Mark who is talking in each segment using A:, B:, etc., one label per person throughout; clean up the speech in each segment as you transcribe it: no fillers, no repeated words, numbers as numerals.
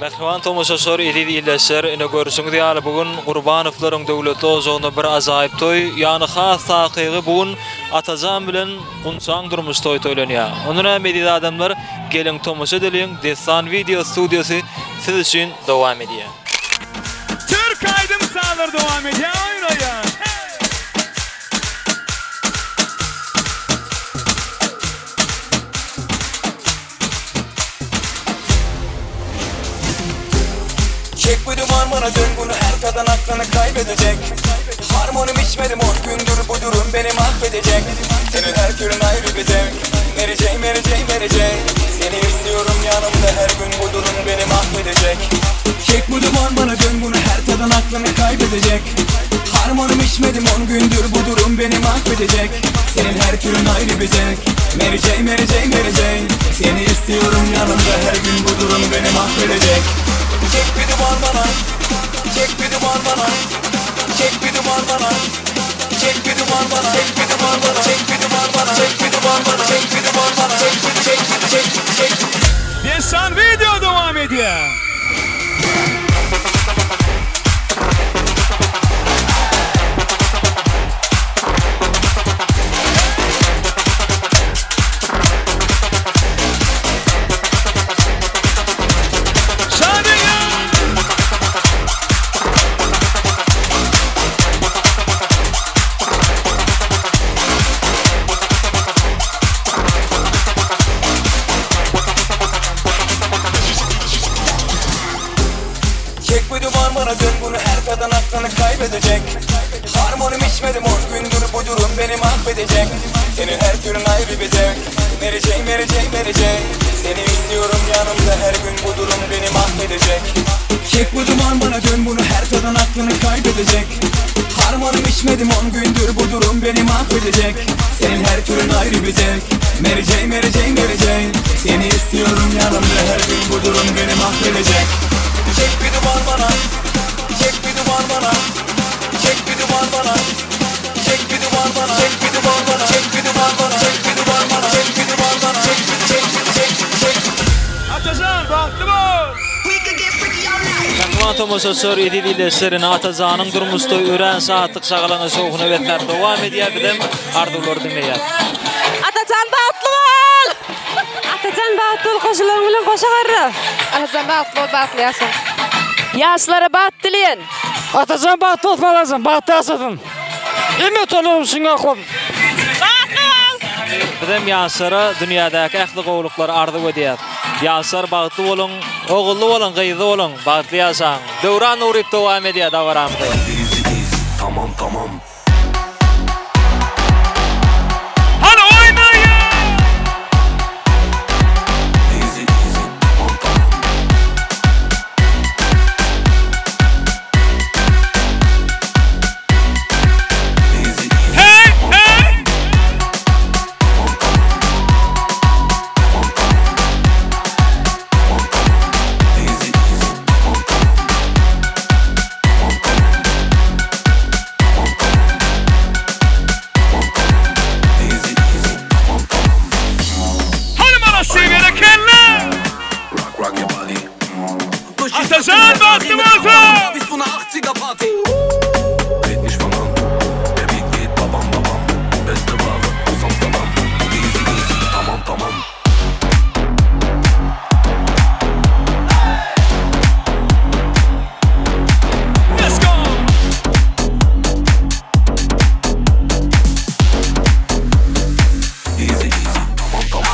A: Mehman tomoşasor edil illeser ine görüşüňiz ýaly bugün Gurbanowylaryň döwleti ozoguna bir azaýyp toý, ýani has takygy bugün Atajan bilen Gunçaň durmuş toý toýlanýar. Onuň medeni adamlar geliň tomoşa edeliň. Destan Video Studiosy siz üçin dowam edýär.
B: Türk aydym sağlar dowam edýär oýnaýar.
C: Çek bu duman bana dön bunu her tadan aklını kaybedecek. Harmonim içmedim 10 gündür bu durum beni mahvedecek. Senin her türün ayrı bir zevk. Mary J, Mary J, Mary J. Seni istiyorum yanımda her gün bu durum beni mahvedecek. Çek bu duman bana dön bunu her tadan aklını kaybedecek. Harmonim içmedim 10 gündür bu durum beni mahvedecek. Senin her türün ayrı bir zevk. Mary J, Mary J, Mary J. Seni istiyorum yanımda her gün bu durum beni mahvedecek. Çek bir duman bana, çek bir duman bana, çek bir duman bana, çek bir duman bana, çek bir duman bana, çek bir duman bana, çek bir duman bana, çek bir duman bana, çek.
B: Destan Video devam edýär.
C: Çek bu duman bana dön bunu her tadan aklını kaybedecek. Harmonim içmedim 10 gündür bu durum beni mahvedecek. Senin her türün ayrı bir zevk. Mary J, Mary J, Mary J. Seni istiyorum yanımda her gün bu durum beni mahvedecek. Çek bu duman bana dön bunu her tadan aklını kaybedecek. Harmonim içmedim 10 gündür bu durum beni mahvedecek. Senin her türün ayrı bir zevk. Mary J, Mary J, Mary J. Seni istiyorum yanımda her gün bu durum beni mahvedecek. Çek bir duman bana, çek bir duman bana, çek bir duman bana, çek bir duman bana, çek bir duman bana, çek bir duman bana, çek bir duman bana, çek bir duman bana, çek.
B: Atajan bahtly bol.
A: Mehman tomoşasor edil illeserini Atajanyň durmuş toý ören saatlyk şagalaňy şowuny wetler dowam edýär bilen arzular dinleýär.
D: Atajan bahtly bol. Atajan bahtly bol koşularyň bilen koşa garry. Atajan bahtly bol bahtly ýaşa. Yaşlara baht dileyen.
E: Atajan bahtly bolma lazım, bahtly ýaşadyn. Emme tolum şuňa kom.
D: Bahtly bol.
A: Bizim ýaşlara dünýädäki ähli gowluklar arzu edýär. Ýaşar bahtly bolun, ogully bolun, gyýzy bolun, bahtly ýaşaň. Döwran uryp dowam edýär davaramda.
C: Tamam.
B: Hadi oynayın. Atajan bahtly bolsun.
C: Bis zu einer 80er Party. Red nicht von an, der Beat geht babam. Beste Ware aus Amsterdam. Easy, tamam.
B: Let's go.
C: Easy, tamam.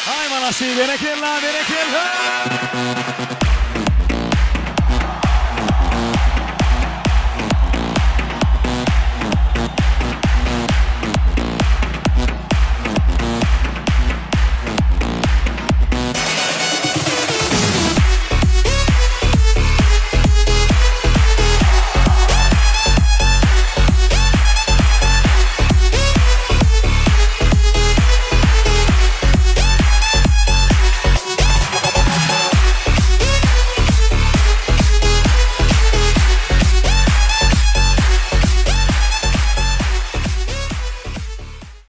B: Hay manasy berekeler.